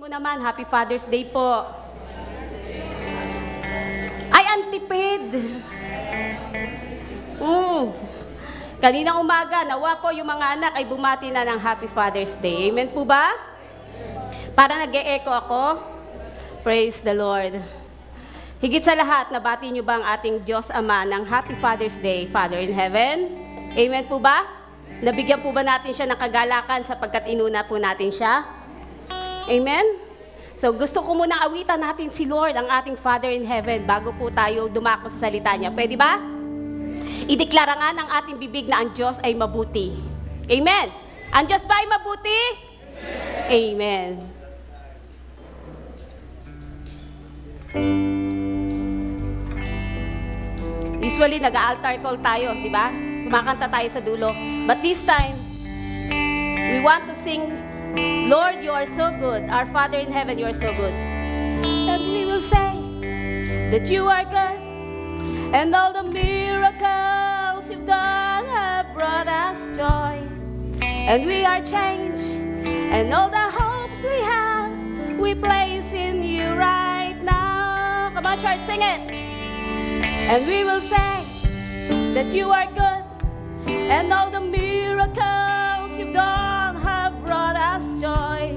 naman, Happy Father's Day po. Ay, antipid. Kaninang umaga, nawa po yung mga anak ay bumati na ng Happy Father's Day. Amen po ba? Para nag-e-echo ako. Praise the Lord. Higit sa lahat, nabati niyo ba ang ating Diyos Ama ng Happy Father's Day, Father in Heaven? Amen po ba? Nabigyan po ba natin siya ng kagalakan sapagkat inuna po natin siya? Amen? So gusto ko munang awitan natin si Lord, ang ating Father in Heaven, bago po tayo dumako sa salita niya. Pwede ba? Ideklara nga ng ating bibig na ang Diyos ay mabuti. Amen? Ang Diyos ba ay mabuti? Amen. Usually, nag-altar call tayo, di ba? Kumakanta tayo sa dulo. But this time, we want to sing, Lord, you are so good. Our Father in Heaven, you are so good. And we will say that you are good. And all the miracles you've done have brought us joy. And we are changed. And all the hopes we have, we place in you right now. Come on, church, sing it. And we will say that you are good. And all the miracles you've done have brought us joy.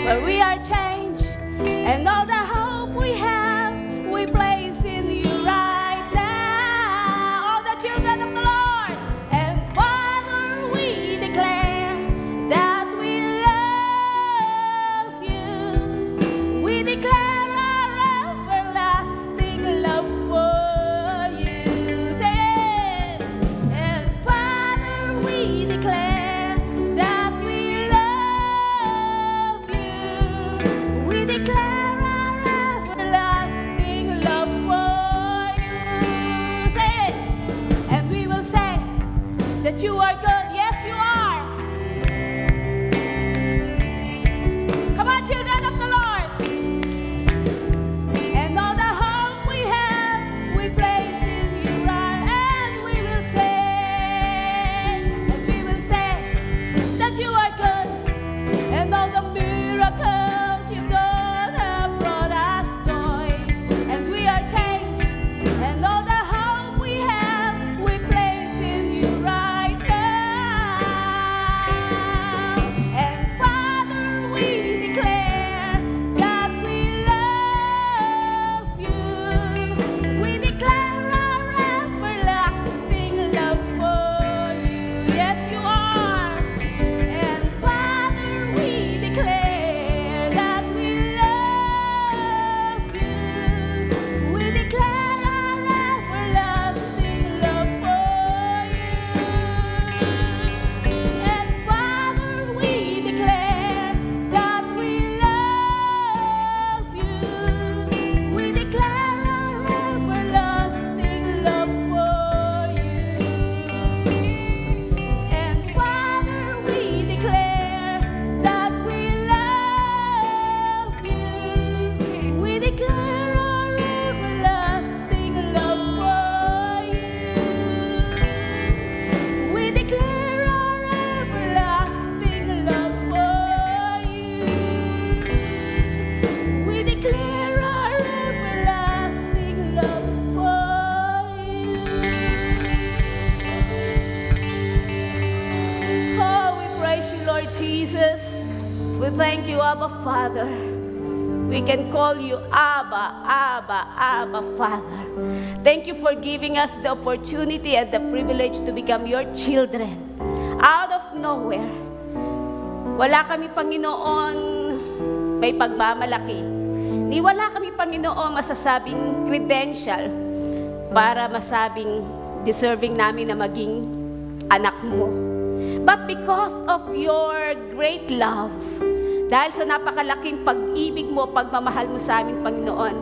Where we are changed. And all the hope we have, we place in you right now. All the children of the Lord. And Father, we declare that we love you. We declare our everlasting love for you. Say it. And Father, we declare that we love you. We declare our everlasting love for you. Say it. And we will say that you are good. Yes, you are. Come on, children of the Lord. And all the hope we have, we place in you right. And we will say that you are good. And all the miracles you've done have brought us joy. And we are changed. And all the hope we have, we place in you right now. And Father, we declare that we love you. We declare our everlasting love for you. Yes, you are. And Father, we declare that we love you. We declare our everlasting love for you. And Father, we declare that we love you. We declare our everlasting love for you. And Father, we declare that we love you. We declare our everlasting love for you. We declare our everlasting love for you. We declare our everlasting love for you. Oh, we praise you, Lord Jesus. We thank you, Abba Father. We can call you Abba, Abba, Abba Father. Thank you for giving us the opportunity and the privilege to become your children. Out of nowhere. Wala kami, Panginoon, may pagmamalaki. Ni wala kami, Panginoon, masasabing credential para masabing deserving namin na maging anak mo. But because of your great love, dahil sa napakalaking pag-ibig mo, pagmamahal mo sa amin, Panginoon,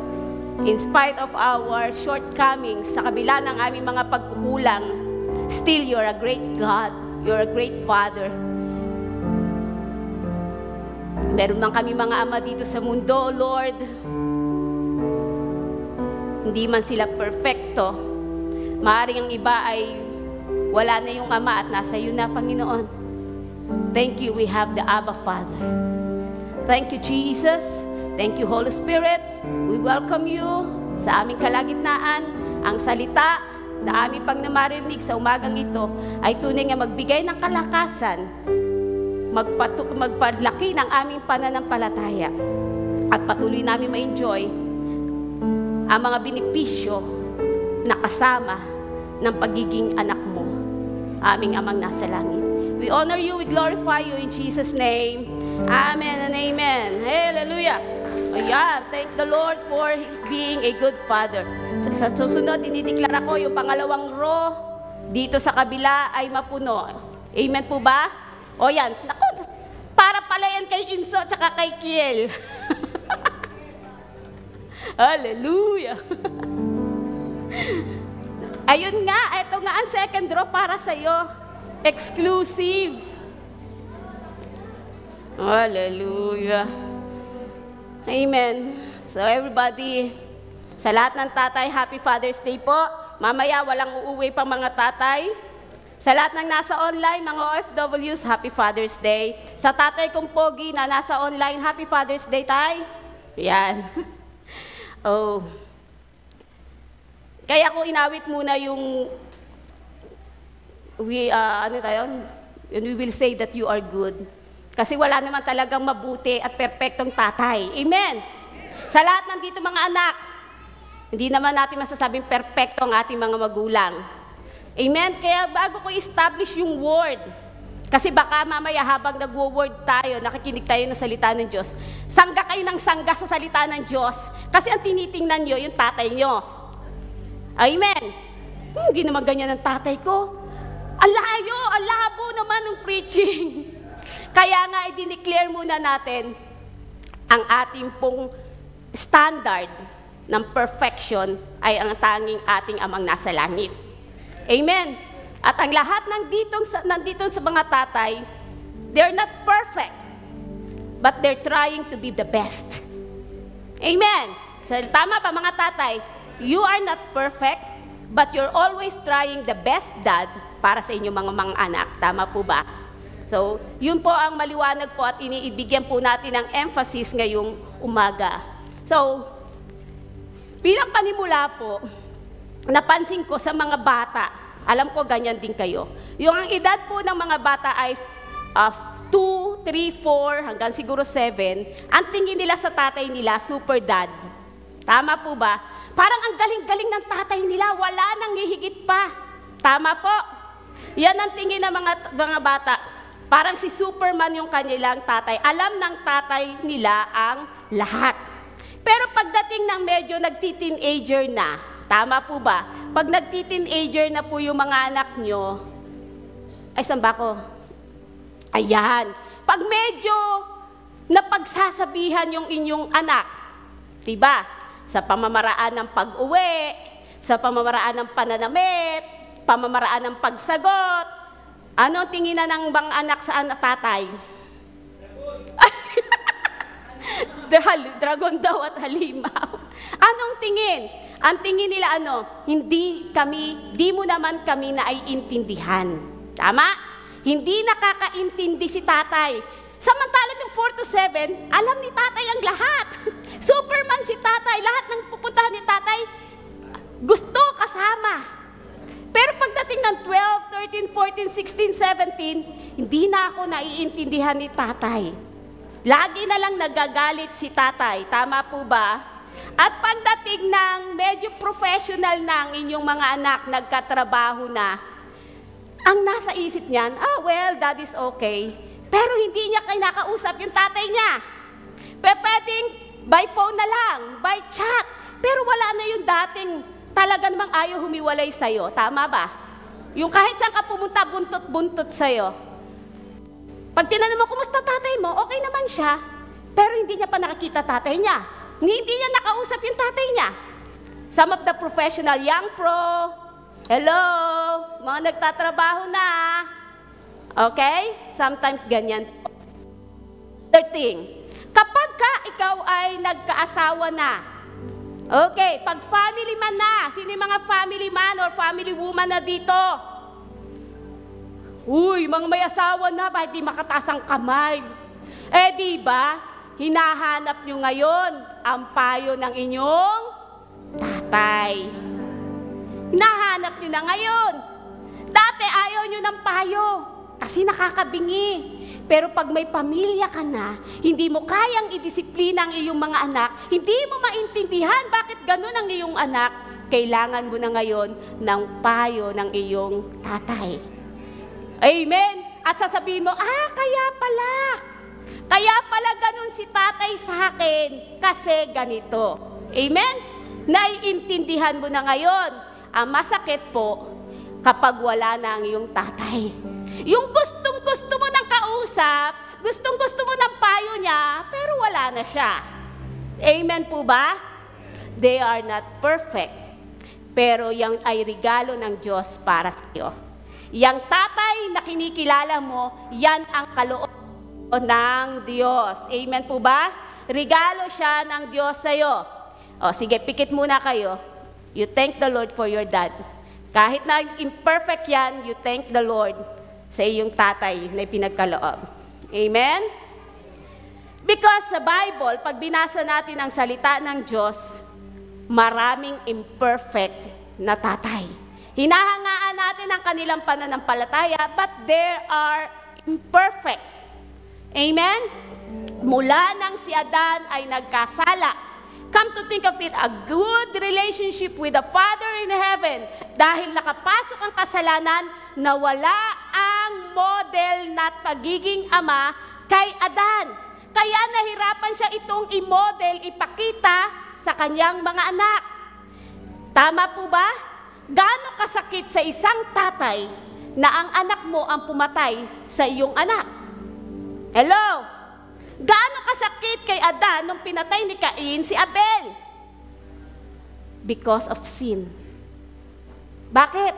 in spite of our shortcomings, sa kabila ng aming mga pagkukulang, still you're a great God, you're a great Father. Meron man kami mga ama dito sa mundo, Lord, hindi man sila perfecto. Maaaring ang iba ay wala na yung ama at nasa iyo na, Panginoon. Thank you, we have the Abba Father. Thank you, Jesus. Thank you, Holy Spirit. We welcome you sa aming kalagitnaan. Ang salita na aming pang namarinig sa umagang ito ay tunay nga magbigay ng kalakasan, magpadlaki ng aming pananampalataya, at patuloy namin ma-enjoy ang mga benepisyo na kasama ng pagiging anak mo, aming Amang nasa langit. We honor you, we glorify you in Jesus' name. Amen and amen. Hallelujah. Ayan, thank the Lord for being a good Father. Sa susunod, dinideklara ko yung pangalawang row dito sa kabila ay mapuno. Amen po ba? O yan, naku, para pala yan kay Inso at kay Kiel. Hallelujah. Ayun nga, ito nga ang second row para sa'yo. Exclusive. Hallelujah. Amen. So everybody, sa lahat ng tatay, Happy Father's Day po. Mamaya walang uuwi pang mga tatay. Sa lahat ng nasa online, mga OFWs, Happy Father's Day. Sa tatay kong pogi na nasa online, Happy Father's Day, tay. Yan. Oh. Kaya ko inawit muna yung we will say that you are good. Kasi wala naman talagang mabuti at perpektong tatay. Amen. Sa lahat ng dito mga anak, hindi naman natin masasabing perpekto ang ating mga magulang. Amen. Kaya bago ko establish yung word, kasi baka mamaya habang nagwo-word tayo, nakikinig tayo ng salita ng Diyos, sangga kayo ng sangga sa salita ng Diyos. Kasi ang tinitingnan nyo, yung tatay nyo. Amen. Hindi naman ganyan ang tatay ko. Ang layo, ang labo naman ng preaching. Kaya nga, i-declare muna natin ang ating pong standard ng perfection ay ang tanging ating Amang nasa langit. Amen. At ang lahat nandito sa mga tatay, they're not perfect, but they're trying to be the best. Amen. So, tama pa mga tatay, you are not perfect, but you're always trying the best dad para sa inyong mga anak. Tama po ba? So, yun po ang maliwanag po at iniibigyan po natin ng emphasis ngayong umaga. So, bilang panimula po, napansin ko sa mga bata, alam ko ganyan din kayo, yung ang edad po ng mga bata ay 2, 3, 4, hanggang siguro 7, ang tingin nila sa tatay nila, super dad. Tama po ba? Parang ang galing-galing ng tatay nila, wala nang hihigit pa. Tama po? Yan ang tingin ng mga bata. Parang si Superman yung kanilang tatay. Alam ng tatay nila ang lahat. Pero pagdating ng medyo nagti-teenager na, tama po ba? Pag nagti-teenager na po yung mga anak nyo, ay saan ba ko? Ayan. Pag medyo napagsasabihan yung inyong anak, diba? Sa pamamaraan ng pag-uwi, sa pamamaraan ng pananamit, pamamaraan ng pagsagot, ano tingin na ng bang anak sa tatay? Dragon daw at halimaw. Anong tingin? Ang tingin nila di mo naman kami na ay intindihan. Tama? Hindi nakakaintindi si tatay. Samantala yung 4 to 7, alam ni tatay ang lahat. Superman si tatay, lahat ng pupuntahan ni tatay, gusto kasama. Pero pagdating ng 12, 13, 14, 16, 17, hindi na ako naiintindihan ni tatay. Lagi na lang nagagalit si tatay. Tama po ba? At pagdating ng medyo professional na ang inyong mga anak, nagkatrabaho na, ang nasa isip niyan, well, that is okay. Pero hindi niya kinakausap yung tatay niya. Pwedeng by phone na lang, by chat. Pero wala na yung dating talaga namang ayaw humiwalay sa'yo. Tama ba? Yung kahit saan ka pumunta, buntot-buntot sa'yo. Pag tinanong mo, kumusta tatay mo? Okay naman siya. Pero hindi niya pa nakakita tatay niya. Hindi niya nakausap yung tatay niya. Some of the professional, young pro, hello, mga nagtatrabaho na. Okay? Sometimes ganyan. Third thing, kapag ikaw ay nagkaasawa na, okay, pag family man na, sino yung mga family man or family woman na dito? Uy, mga may asawa na, bakit di makataas ang kamay? Di ba? hinahanap nyo ngayon ang payo ng inyong tatay. Hinahanap nyo na ngayon. Dati ayaw nyo ng payo kasi nakakabingi. Pero pag may pamilya ka na, hindi mo kayang idisiplina ang iyong mga anak, hindi mo maintindihan bakit ganun ang iyong anak, kailangan mo na ngayon ng payo ng iyong tatay. Amen? At sasabihin mo, kaya pala ganun si tatay sa akin kasi ganito. Amen? Naiintindihan mo na ngayon. Ang masakit po kapag wala na ang iyong tatay. Yung gustong-gusto mo ng kausap, gustong-gusto mo ng payo niya, pero wala na siya. Amen po ba? They are not perfect, pero yan ay regalo ng Diyos para sa iyo. Yang tatay na kinikilala mo, yan ang kaloob ng Diyos. Amen po ba? Regalo siya ng Diyos sa iyo. O sige, pikit muna kayo. You thank the Lord for your dad. Kahit na imperfect yan, you thank the Lord sa iyong tatay na pinagkaloob. Amen? Because sa Bible, pag binasa natin ang salita ng Diyos, maraming imperfect na tatay. Hinahangaan natin ang kanilang pananampalataya, but they are imperfect. Amen? Mula nang si Adan ay nagkasala, come to think of it, a good relationship with the Father in heaven. Dahil nakapasok ang kasalanan, nawala ang model na pagiging ama kay Adan. Kaya nahirapan siya itong i-model, ipakita sa kanyang mga anak. Tama po ba? Gaano kasakit sa isang tatay na ang anak mo ang pumatay sa iyong anak? Hello? Gaano kasakit kay Adan nung pinatay ni Cain si Abel? Because of sin. Bakit?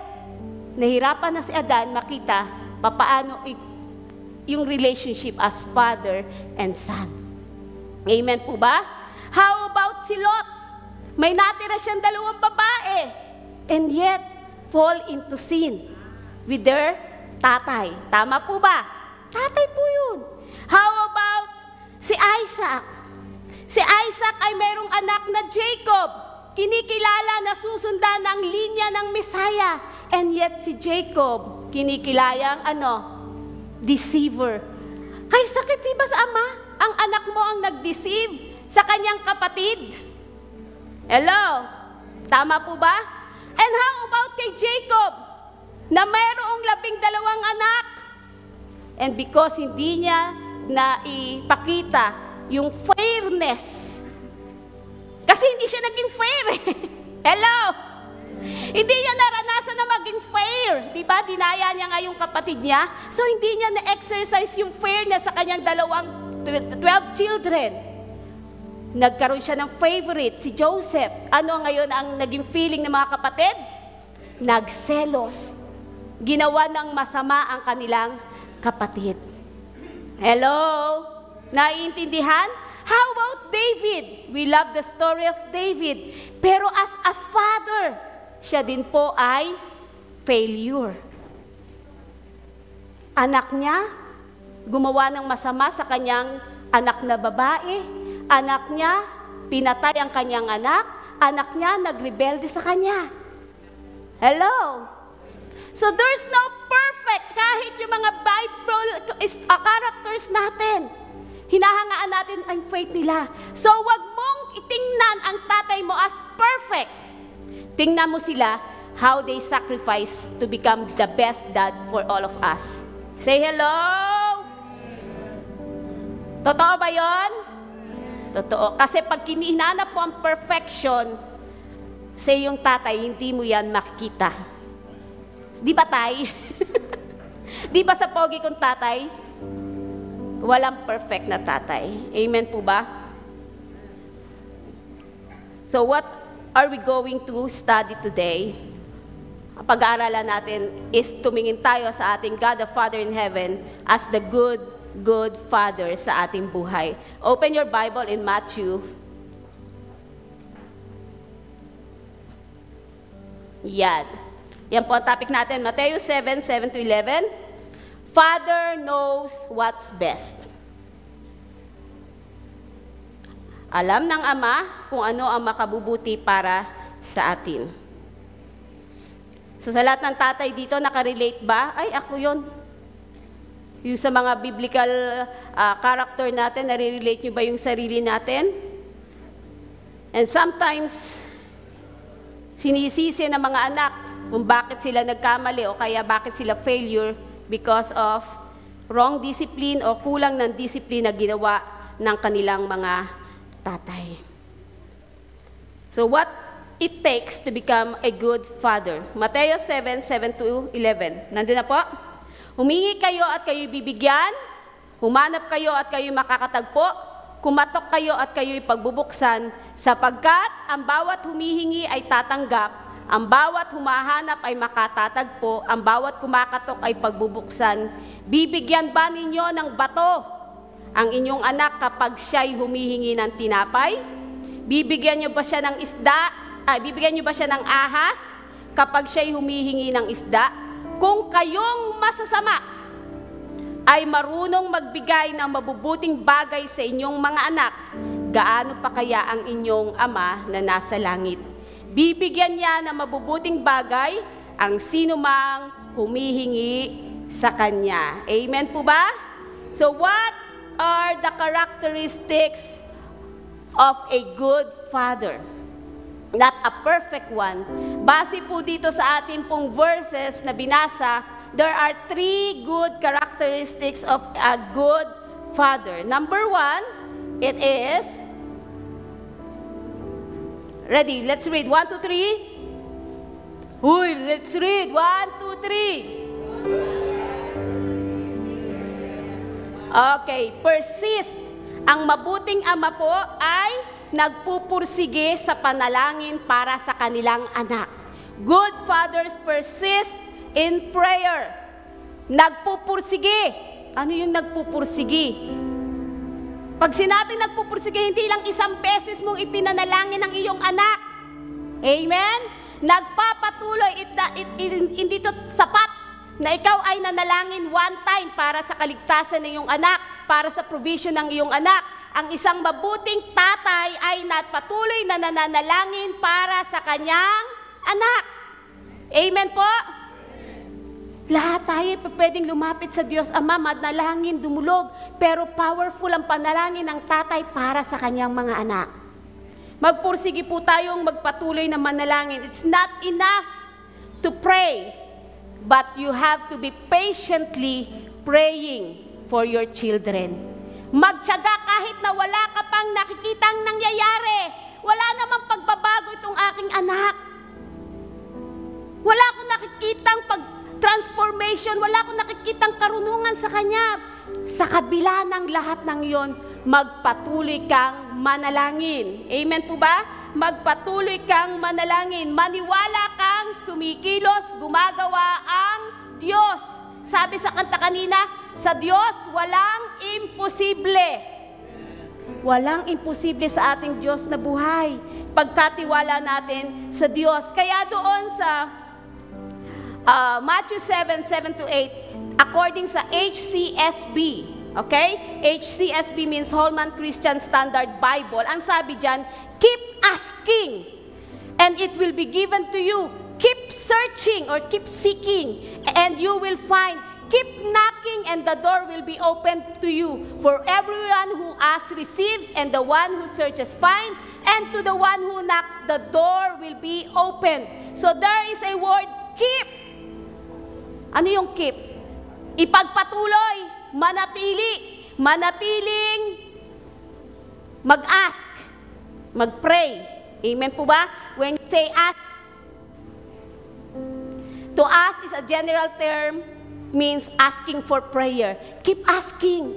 Nahirapan na si Adan makita papaano yung relationship as father and son. Amen po ba? How about si Lot? May natira siyang 2 babae and yet fall into sin with their tatay. Tama po ba? Tatay po yun. How about si Isaac? Si Isaac ay mayroong anak na Jacob. Kinikilala na susundan ang linya ng Messiah. And yet si Jacob, kinikilayang deceiver. Kay sakit si ba sa ama? Ang anak mo ang nag-deceive sa kanyang kapatid. Hello? Tama po ba? And how about kay Jacob? Na mayroong 12 anak. And because hindi niya na ipakita yung fairness. Kasi hindi siya naging fair. Hello? Hindi niya naranasan na maging fair. Diba? Dinaya niya nga yung kapatid niya. So, hindi niya na-exercise yung fairness sa kanyang 12 children. Nagkaroon siya ng favorite, si Joseph. Ano ngayon ang naging feeling ng mga kapatid? Nagselos. Ginawa ng masama ang kanilang kapatid. Hello? Naiintindihan? How about David? We love the story of David. Pero as a father, siya din po ay failure. Anak niya, gumawa ng masama sa kanyang anak na babae. Anak niya, pinatay ang kanyang anak. Anak niya, nagrebelde sa kanya. Hello? So there's no perfect kahit yung mga Bible characters natin. Hinahangaan natin ang faith nila. So wag mong itingnan ang tatay mo as perfect. Tingnan mo sila how they sacrifice to become the best dad for all of us. Say hello! Totoo ba yon? Totoo. Kasi pag hinanap mo ang perfection sa iyong tatay, hindi mo yan makikita. Di ba, tay? Di ba sa pogi kong tatay? Walang perfect na tatay. Amen po ba? So what are we going to study today? Ang pag-aaralan natin is tumingin tayo sa ating God the Father in heaven as the good Father sa ating buhay. Open your Bible in Matthew. Yan po ang topic natin. Matthew 7:7-11. Father knows what's best. Alam ng Ama kung ano ang makabubuti para sa atin. So sa lahat ng tatay dito, nakarelate ba? Ay, ako yun. Yung sa mga biblical character natin, nare-relate nyo ba yung sarili natin? And sometimes, sinisisi ng mga anak kung bakit sila nagkamali o kaya bakit sila failure because of wrong discipline o kulang ng discipline na ginawa ng kanilang mga tatay. So what it takes to become a good father. Mateo 7:7-11. Nandun na po? Humingi kayo at kayo'y bibigyan, humanap kayo at kayo'y makakatagpo, kumatok kayo at kayo'y pagbubuksan, sapagkat ang bawat humihingi ay tatanggap, ang bawat humahanap ay makatatagpo, ang bawat kumakatok ay pagbubuksan. Bibigyan ba ninyo ng bato ang inyong anak kapag siya'y humihingi ng tinapay? Bibigyan niyo ba siya ng isda? Bibigyan niyo ba siya ng ahas kapag siya'y humihingi ng isda? Kung kayong masasama ay marunong magbigay ng mabubuting bagay sa inyong mga anak, gaano pa kaya ang inyong Ama na nasa langit? Bibigyan niya ng mabubuting bagay ang sinumang humihingi sa Kanya. Amen po ba? So what are the characteristics of a good father? Not a perfect one. Base po dito sa ating pong verses na binasa, there are 3 good characteristics of a good father. Number 1, it is, ready, let's read, 1, 2, 3. Uy, let's read, 1, 2, 3. Okay, persist. Ang mabuting ama po ay nagpupursige sa panalangin para sa kanilang anak. Good fathers persist in prayer. Nagpupursige. Ano yung nagpupursige? Pag sinabing nagpupursige, hindi lang isang beses mong ipinanalangin ang iyong anak. Amen? Nagpapatuloy. Hindi ito sapat na ikaw ay nanalangin one time para sa kaligtasan ng iyong anak, para sa provision ng iyong anak. Ang isang mabuting tatay ay patuloy na nananalangin para sa kanyang anak. Amen po? Lahat tayo pwedeng lumapit sa Diyos Ama, manalangin, dumulog, pero powerful ang panalangin ng tatay para sa kanyang mga anak. Magpursige po tayong magpatuloy na manalangin. It's not enough to pray, but you have to be patiently praying for your children. Magtiyaga kahit na wala ka pang nakikitang nangyayari. Wala namang pagbabago itong aking anak. Wala akong nakikitang transformation, wala akong nakikitang karunungan sa kanya. Sa kabila ng lahat ng iyon, magpatuloy kang manalangin. Amen po ba? Magpatuloy kang manalangin. Maniwala kang kumikilos, gumagawa ang Diyos. Sabi sa kanta kanina, sa Diyos walang imposible. Walang imposible sa ating Diyos na buhay. Pagkatiwala natin sa Diyos. Kaya doon sa Matthew 7:7-8, according sa HCSB, okay? HCSB means Holman Christian Standard Bible. Ang sabi dyan, keep asking and it will be given to you. Keep searching or keep seeking and you will find. Keep knocking and the door will be opened to you. For everyone who asks receives, and the one who searches finds, and to the one who knocks the door will be opened. So there is a word, keep. Ano yung keep? Ipagpatuloy, manatiling mag-ask, mag-pray. Amen po ba? When you say ask, to ask is a general term, means asking for prayer. Keep asking.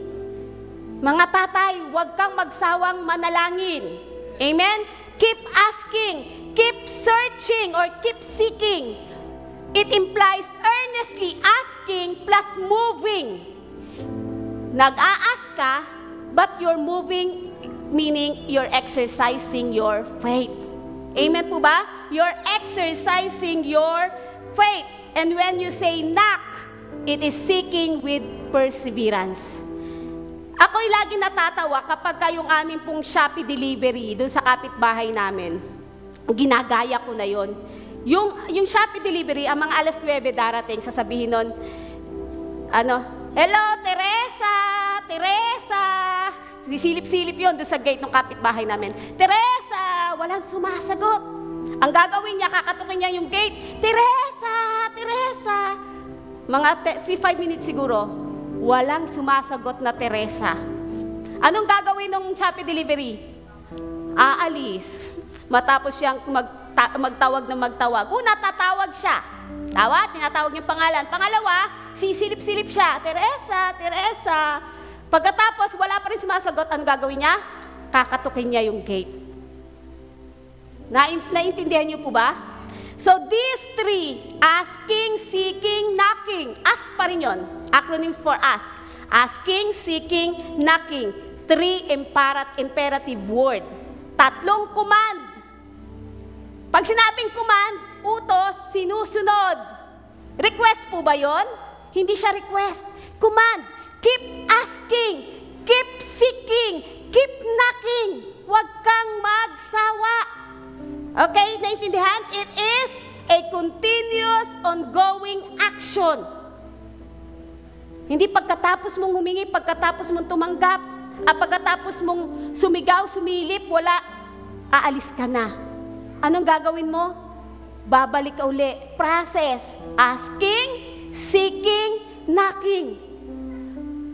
Mga tatay, huwag kang magsawang manalangin. Amen? Keep asking. Keep searching or keep seeking. It implies earnestly asking plus moving. Nag-a-ask ka, but you're moving, meaning you're exercising your faith. Amen po ba? You're exercising your faith. And when you say knock, it is seeking with perseverance. Ako'y lagi natatawa kapag yung aming pong Shopee delivery doon sa kapitbahay namin. Ginagaya ko na yon. Yung Shopee delivery, ang mga alas 9 darating, sasabihin nun, hello, Teresa! Teresa! Silip-silip yon doon sa gate ng kapitbahay namin. Teresa! Walang sumasagot. Ang gagawin niya, kakatukin niya yung gate. Teresa! Teresa! Mga 5 minutes siguro, walang sumasagot na Teresa. Anong gagawin ng Shopee delivery? Aalis. Matapos siyang magtawag na magtawag. Una, tatawag siya. Tinatawag niyang pangalan. Pangalawa, sisilip-silip siya. Teresa, Teresa. Pagkatapos, wala pa rin sumasagot. Anong gagawin niya? Kakatukin niya yung gate. Naintindihan niyo po ba? So these three, asking, seeking, knocking. Ask pa rin yun. Acronyms for ask. Asking, seeking, knocking. 3 imperative word. 3 command. Pag sinabing command, utos, sinusunod. Request po ba yon? Hindi siya request. Command. Keep asking. Keep seeking. Keep knocking. Huwag kang magsawa. Okay, naintindihan? It is a continuous, ongoing action. Hindi pagkatapos mong humingi, pagkatapos mong tumanggap, pagkatapos mong sumigaw, sumilip, wala, aalis ka na. Anong gagawin mo? Babalik ka uli. Process. Asking, seeking, knocking.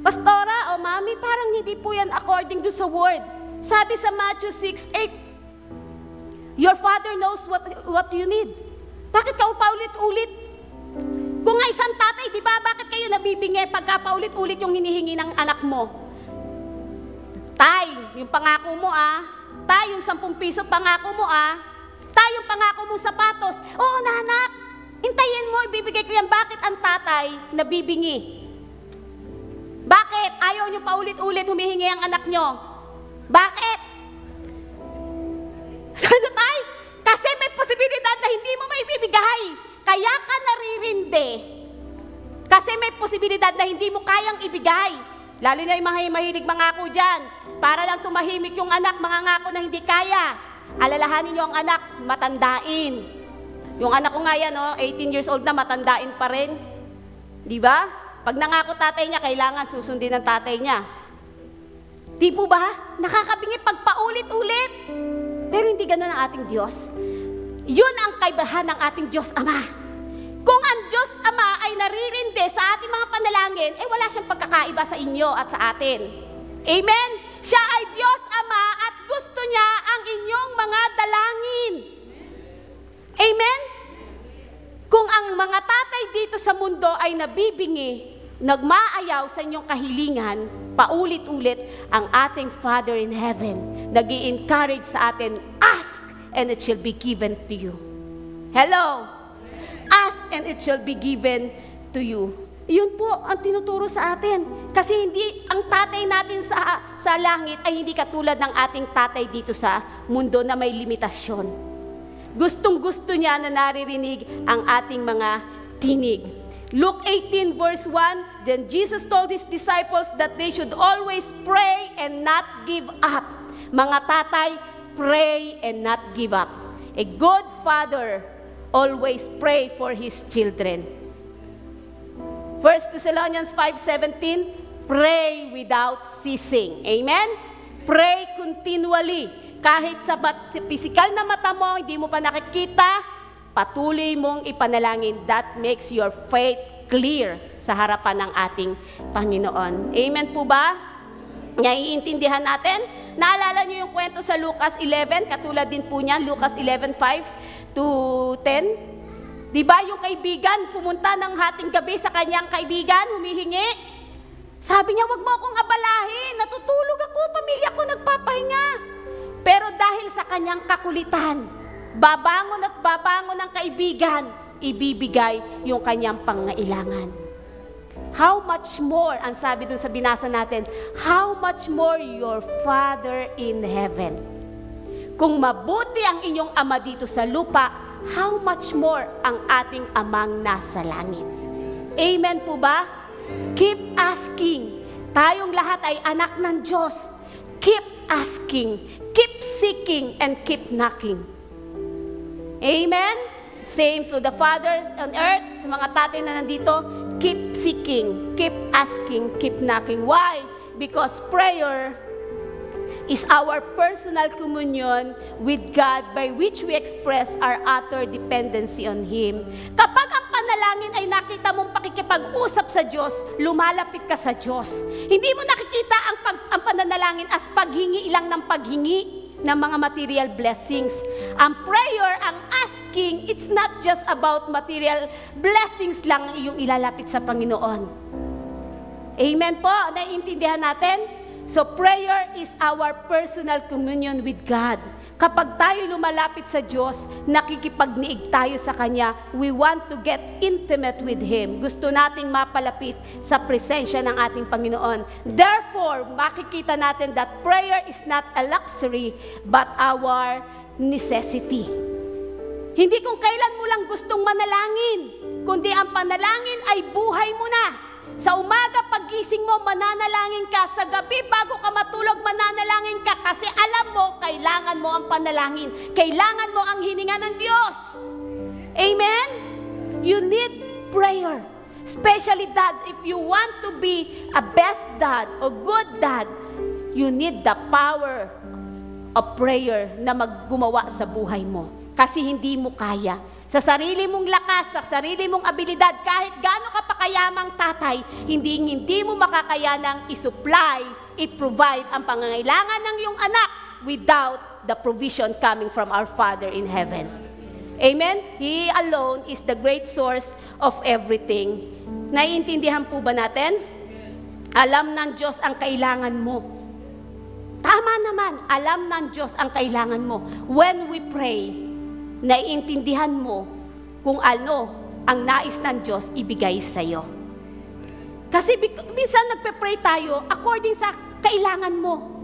Pastora o mami, parang hindi po yan according to sa word. Sabi sa Matthew 6:8, your Father knows what you need. Bakit ka paulit-ulit? Kung nga isang tatay, di ba, bakit kayo nabibingi pagka paulit-ulit yung hinihingi ng anak mo? Tay, yung pangako mo Tay, yung 10 piso pangako mo Tay, yung pangako mo sapatos. Oo, nanak, hintayin mo, ibibigay ko yan. Bakit ang tatay nabibingi? Bakit? Ayaw nyo paulit-ulit humihingi ang anak nyo. Bakit? Ano tay? Kasi may posibilidad na hindi mo maibibigay. Kaya ka naririndi. Kasi may posibilidad na hindi mo kayang ibigay. Lalo na yung mga mahilig mangako dyan. Para lang tumahimik yung anak, mangangako na hindi kaya. Alalahanin nyo ang anak, matandain. Yung anak ko nga yan, 18 years old na, matandain pa rin. Di ba? Pag nangako tatay niya, kailangan susundin ng tatay niya. Di po ba? Nakakabingi pag paulit-ulit. Pero hindi ganun ang ating Diyos. Yun ang kaibahan ng ating Diyos Ama. Kung ang Diyos Ama ay naririndi sa ating mga panalangin, wala siyang pagkakaiba sa inyo at sa atin. Amen? Siya ay Diyos Ama at gusto niya ang inyong mga dalangin. Amen? Kung ang mga tatay dito sa mundo ay nabibingi, nagmaayaw sa inyong kahilingan, paulit-ulit, ang ating Father in Heaven, nag-i-encourage sa atin, ask and it shall be given to you. Hello? Ask and it shall be given to you. Yun po ang tinuturo sa atin. Kasi hindi, ang tatay natin sa langit ay hindi katulad ng ating tatay dito sa mundo na may limitasyon. Gustong-gusto niya na naririnig ang ating mga tinig. Luke 18 verse 1, then Jesus told His disciples that they should always pray and not give up. Mga tatay, pray and not give up. A good father always pray for his children. 1 Thessalonians 5:17, pray without ceasing. Amen? Pray continually. Kahit sa physical na mata mo, hindi mo pa nakikita, patuloy mong ipanalangin. That makes your faith clear sa harapan ng ating Panginoon. Amen po ba? Naiintindihan natin? Naalala niyo yung kwento sa Lucas 11, katulad din po niyan, Lucas 11:5 to 10. Di ba yung kaibigan, pumunta ng hating gabi sa kanyang kaibigan, humihingi. Sabi niya, wag mo akong abalahin, natutulog ako, pamilya ko nagpapahinga. Pero dahil sa kanyang kakulitan, babangon at babangon ng kaibigan, ibibigay yung kanyang pangailangan. How much more, ang sabi doon sa binasa natin, how much more your Father in heaven. Kung mabuti ang inyong Ama dito sa lupa, how much more ang ating Amang nasa langit. Amen po ba? Keep asking, Tayong lahat ay anak ng Diyos. Keep asking, keep seeking, and keep knocking. Amen? Same to the fathers on earth, sa mga tatay na nandito, keep seeking, keep asking, keep knocking. Why? Because prayer is our personal communion with God by which we express our utter dependency on Him. Kapag ang panalangin ay nakita mong pakikipag-usap sa Diyos, lumalapit ka sa Diyos. Hindi mo nakikita ang pananalangin as paghingi lang ng paghingi ng mga material blessings. Ang prayer, ang asking, it's not just about material blessings lang yung ilalapit sa Panginoon. Amen po? Naiintindihan natin? So prayer is our personal communion with God. Kapag tayo lumalapit sa Diyos, nakikipagniig tayo sa Kanya, we want to get intimate with Him. Gusto nating mapalapit sa presensya ng ating Panginoon. Therefore, makikita natin that prayer is not a luxury, but our necessity. Hindi kung kailan mo lang gustong manalangin, kundi ang panalangin ay buhay mo na. Sa umaga, paggising mo, mananalangin ka. Sa gabi, bago ka matulog, mananalangin ka. Kasi alam mo, kailangan mo ang panalangin. Kailangan mo ang hininga ng Diyos. Amen? You need prayer. Especially dad, if you want to be a best dad or good dad, you need the power of prayer na maggumawa sa buhay mo. Kasi hindi mo kaya. Sa sarili mong lakas, sa sarili mong abilidad, kahit gaano ka pa kayamang tatay, hindi mo makakayanang i-supply, i-provide ang pangangailangan ng iyong anak without the provision coming from our Father in heaven. Amen? He alone is the great source of everything. Naiintindihan po ba natin? Alam ng Diyos ang kailangan mo. Tama naman, alam ng Diyos ang kailangan mo. When we pray, naiintindihan mo kung ano ang nais ng Diyos ibigay sa iyo. Kasi minsan nagpe-pray tayo according sa kailangan mo.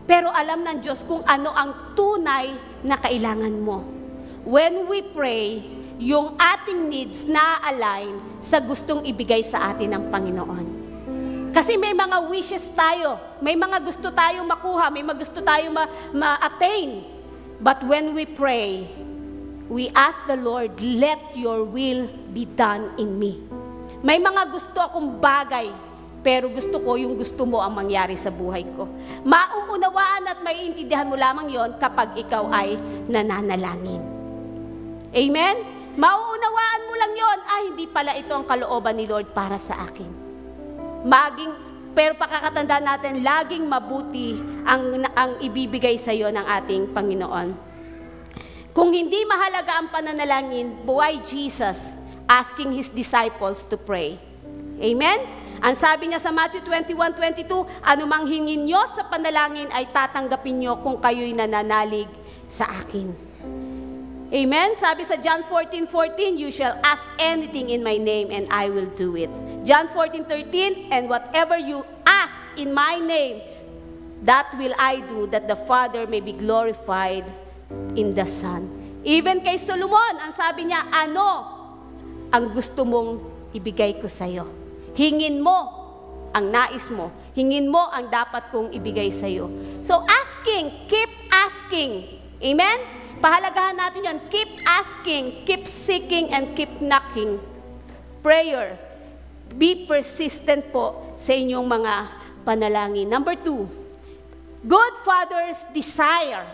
Pero alam ng Diyos kung ano ang tunay na kailangan mo. When we pray, yung ating needs na-align sa gustong ibigay sa atin ng Panginoon. Kasi may mga wishes tayo, may mga gusto tayong makuha, may mga gusto tayong ma-attain. But when we pray, we ask the Lord, let your will be done in me. May mga gusto akong bagay, pero gusto ko yung gusto mo ang mangyari sa buhay ko. Mauunawaan at maiintindihan mo lamang yon kapag ikaw ay nananalangin. Amen? Mauunawaan mo lang yon, hindi pala ito ang kalooban ni Lord para sa akin. Pero pakakatandaan natin, laging mabuti ang ibibigay sa iyo ng ating Panginoon. Kung hindi mahalaga ang pananalangin, why Jesus asking His disciples to pray? Amen? Ang sabi niya sa Matthew 21:22, anumang hingin nyo sa panalangin ay tatanggapin nyo kung kayo'y nananalig sa akin. Amen? Sabi sa John 14:14, you shall ask anything in my name and I will do it. John 14:13, and whatever you ask in my name, that will I do, that the Father may be glorified in the Son. Even kay Solomon, ang sabi niya, ano ang gusto mong ibigay ko sa iyo? Hingin mo ang nais mo. Hingin mo ang dapat kong ibigay sa iyo. So asking, keep asking. Amen? Pahalagahan natin yon. Keep asking, keep seeking, and keep knocking. Prayer. Be persistent po sa inyong mga panalangin. Number 2, good fathers desire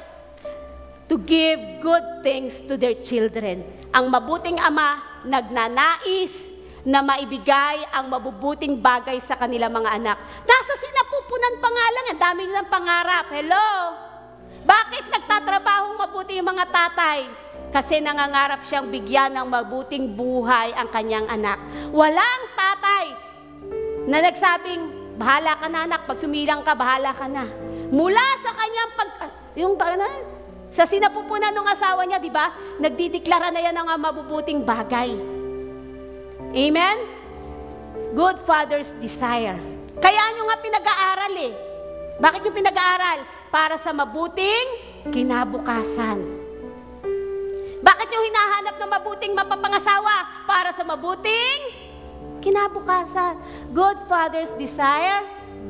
to give good things to their children. Ang mabuting ama, nagnanais na maibigay ang mabubuting bagay sa kanilang mga anak. Nasa sinapupunan pa nga lang, ang dami nilang pangarap. Hello? Bakit nagtatrabahong mabuti yung mga tatay? Kasi nangangarap siyang bigyan ng mabuting buhay ang kanyang anak. Walang tatay na nagsabing, bahala ka na anak, pag sumilang ka, bahala ka na. Mula sa kanyang sa sinapupunan ng asawa niya, di ba? Nagdideklara na yan ng mabubuting bagay. Amen? Good fathers desire. Kaya nyo nga pinag-aaral eh. Bakit nyo pinag-aaral? Para sa mabuting kinabukasan. Bakit nyo hinahanap ng mabuting mapapangasawa? Para sa mabuting kinabukasan. Good fathers desire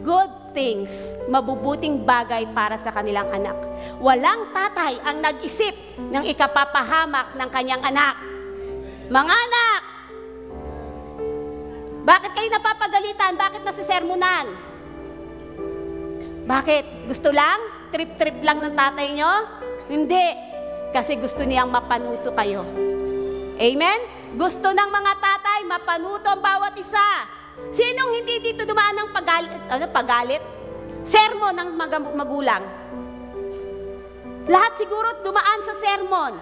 good things, mabubuting bagay para sa kanilang anak. Walang tatay ang nag-isip ng ikapapahamak ng kanyang anak. Mga anak, bakit kayo napapagalitan? Bakit nasisermonan? Bakit? Gusto lang? Trip-trip lang ng tatay nyo? Hindi. Kasi gusto niyang mapanuto kayo. Amen? Gusto ng mga tatay, mapanuto ang bawat isa. Sinong hindi dito dumaan ng pagalit? Sermon ng magulang. Lahat siguro dumaan sa sermon.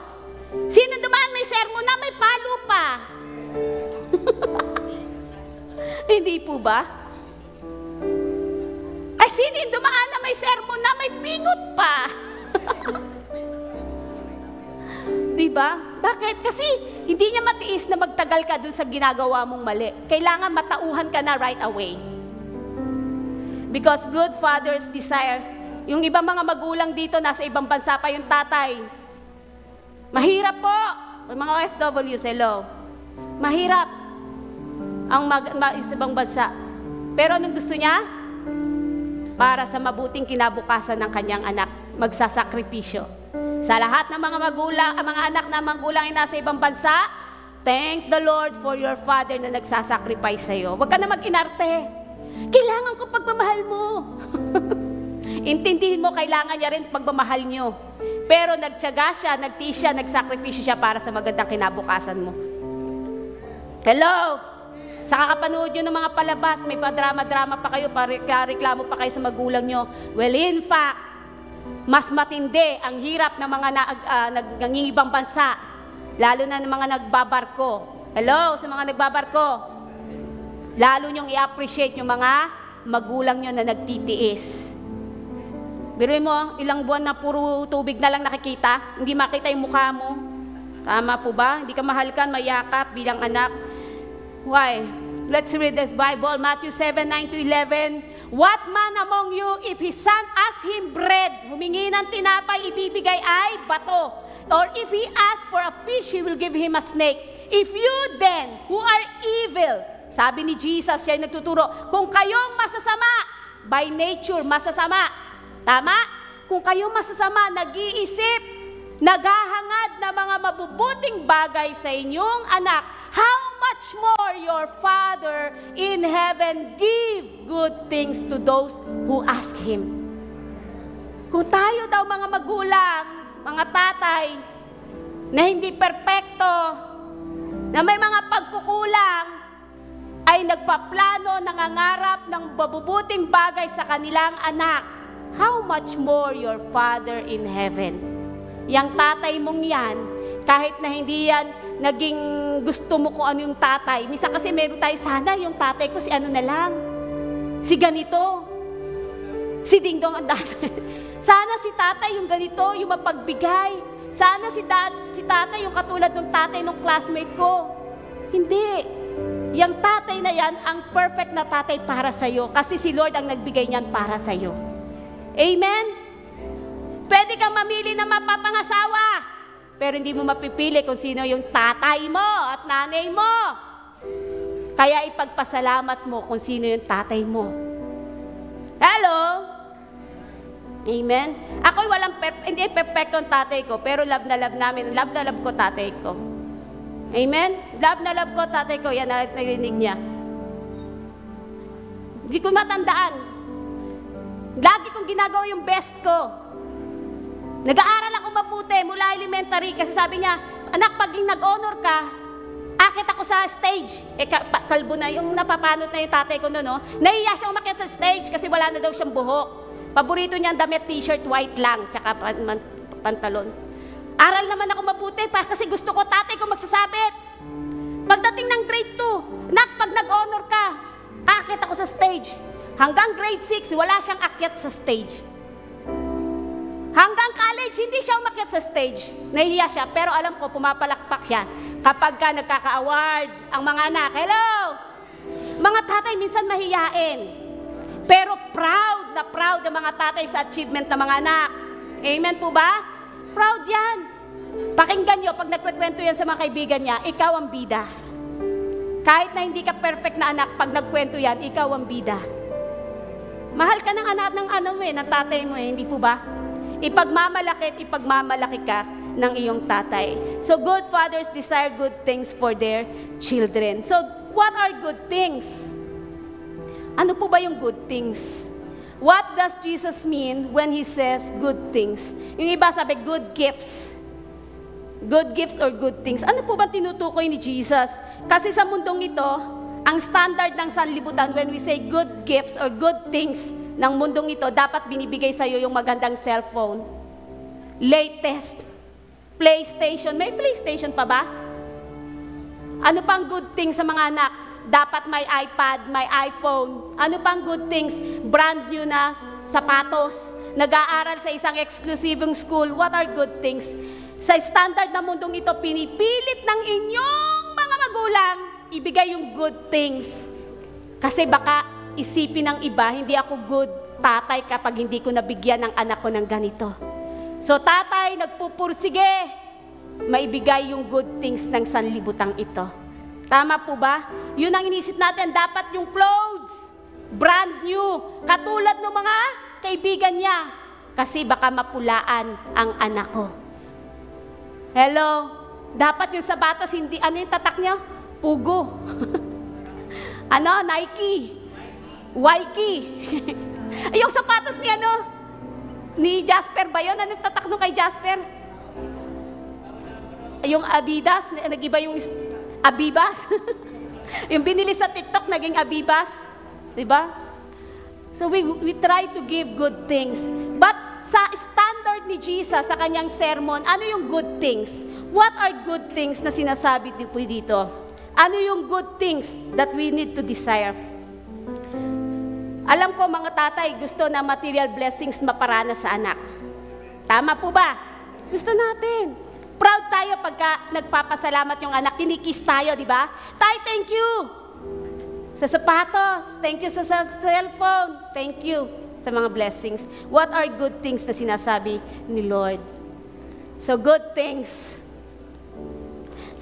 Sino dumaan may sermon na may palo pa? Hindi po ba? Ay, sino yung dumaan na may sermon na may pingot pa? Diba? Bakit? Kasi hindi niya matiis na magtagal ka dun sa ginagawa mong mali. Kailangan matauhan ka na right away. Because good fathers desire. Yung ibang mga magulang dito, nasa ibang bansa pa yung tatay. Mahirap po. Mga OFWs, hello. Mahirap ang ibang bansa. Pero anong gusto niya? Para sa mabuting kinabukasan ng kanyang anak, magsasakripisyo. Sa lahat ng mga magulang, mga anak na magulang ay nasa ibang bansa, thank the Lord for your father na nagsasacrifice sa'yo. Huwag ka na mag-inarte. Kailangan ko pagmamahal mo. Intindihin mo, kailangan niya rin pagmamahal niyo. Pero nagtiyaga siya, nagtiis siya, nagsakripisyo siya para sa magandang kinabukasan mo. Hello? Sa kakapanood nyo ng mga palabas, may pa-drama-drama pa kayo, reklamo pa kayo sa magulang nyo. Well, in fact, mas matindi ang hirap ng mga nangingibang bansa, lalo na ng mga nagbabarko. Hello, sa mga nagbabarko. Lalo nyong i-appreciate yung mga magulang nyo na nagtitiis. Biruin mo, ilang buwan na puro tubig na lang nakikita, hindi makita yung mukha mo. Tama po ba? Hindi ka mahalkan, mayakap bilang anak. Why? Let's read this Bible, Matthew 7:9-11. What man among you, if his son asks him bread, humingi ng tinapay, ibibigay ay bato. Or if he asks for a fish, he will give him a snake. If you then, who are evil, sabi ni Jesus, siya yung nagtuturo, kung kayong masasama, by nature, masasama. Tama? Kung kayong masasama, nag-iisip, naghahangad na mga mabubuting bagay sa inyong anak, how much more your Father in heaven give good things to those who ask Him. Kung tayo daw mga magulang, mga tatay, na hindi perpekto, na may mga pagkukulang, ay nagpaplano, nangangarap ng mabubuting bagay sa kanilang anak, how much more your Father in heaven. Yang tatay mong yan, kahit na hindi yan naging gusto mo kung ano yung tatay. Minsan kasi meron tayo, sana yung tatay ko si ano na lang, si ganito, si Dingdong ang tatay. Sana si tatay yung ganito, yung mapagbigay. Sana si tatay yung katulad ng tatay ng classmate ko. Hindi. Yang tatay na yan, ang perfect na tatay para sa'yo. Kasi si Lord ang nagbigay niyan para sa'yo. Amen? Pwede kang mamili na mapapangasawa. Pero hindi mo mapipili kung sino yung tatay mo at nanay mo. Kaya ipagpasalamat mo kung sino yung tatay mo. Hello? Amen? Ako'y hindi perfecto ang tatay ko, pero love na love namin. Love na love ko tatay ko. Amen? Love na love ko tatay ko. Yan, narinig niya. Hindi ko matandaan. Lagi kong ginagawa yung best ko. Nag-aaral ako mabuti mula elementary kasi sabi niya, anak, paging nag-honor ka, akit ako sa stage. Kalbo na, yung napapanot na yung tatay ko noon, no? Nahiya siya umakyat sa stage kasi wala na daw siyang buhok. Paborito niya ang damit, t-shirt, white lang, tsaka pantalon. Aral naman ako mabuti kasi gusto ko tatay ko magsasabit. Pagdating ng grade 2, anak, pag nag-honor ka, akit ako sa stage. Hanggang grade 6, wala siyang akyat sa stage. Hanggang college, hindi siya umakyat sa stage. Nahihiya siya, pero alam ko, pumapalakpak siya kapag ka nagkaka-award ang mga anak. Hello? Mga tatay minsan mahiyain. Pero proud ang mga tatay sa achievement ng mga anak. Amen po ba? Proud yan. Pakinggan nyo, pag nagkwento yan sa mga kaibigan niya, ikaw ang bida. Kahit na hindi ka perfect na anak, pag nagkwento yan, ikaw ang bida. Mahal ka ng anak ng tatay mo hindi po ba? Ipagmamalaki at ipagmamalaki ka ng iyong tatay. So good fathers desire good things for their children. So what are good things? Ano po ba yung good things? What does Jesus mean when He says good things? Yung iba sabi, good gifts. Good gifts or good things. Ano po ba tinutukoy ni Jesus? Kasi sa mundong ito, ang standard ng sanlibutan when we say good gifts or good things ng mundong ito, dapat binibigay sa iyo yung magandang cellphone. Latest. PlayStation. May PlayStation pa ba? Ano pang good things sa mga anak? Dapat may iPad, may iPhone. Ano pang good things? Brand new na sapatos. Nag-aaral sa isang exclusivong school. What are good things? Sa standard na mundong ito, pinipilit ng inyong mga magulang ibigay yung good things. Kasi baka isipin ng iba, hindi ako good tatay kapag hindi ko nabigyan ng anak ko ng ganito. So tatay, nagpupursige, maibigay yung good things ng sanlibutang ito. Tama po ba? Yun ang inisip natin, dapat yung clothes, brand new, katulad ng mga kaibigan niya. Kasi baka mapulaan ang anak ko. Hello? Dapat yung sapatos, hindi, ano yung tatak niyo? Pugo. Ano? Nike. Waiki. Yung sapatos ni ni Jasper ba yun? Anong tatak nung kay Jasper? Yung Adidas, nag-iba yung Abibas. Yung binili sa TikTok, naging Abibas. Diba? So we try to give good things. But sa standard ni Jesus, sa kanyang sermon, ano yung good things? What are good things na sinasabi po dito? Ano yung good things that we need to desire? Alam ko mga tatay, gusto na material blessings maparana sa anak. Tama po ba? Gusto natin. Proud tayo pagka nagpapasalamat yung anak, kinikiss tayo, di ba? Tay, thank you! Sa sapatos, thank you sa cellphone, thank you sa mga blessings. What are good things na sinasabi ni Lord? So good things.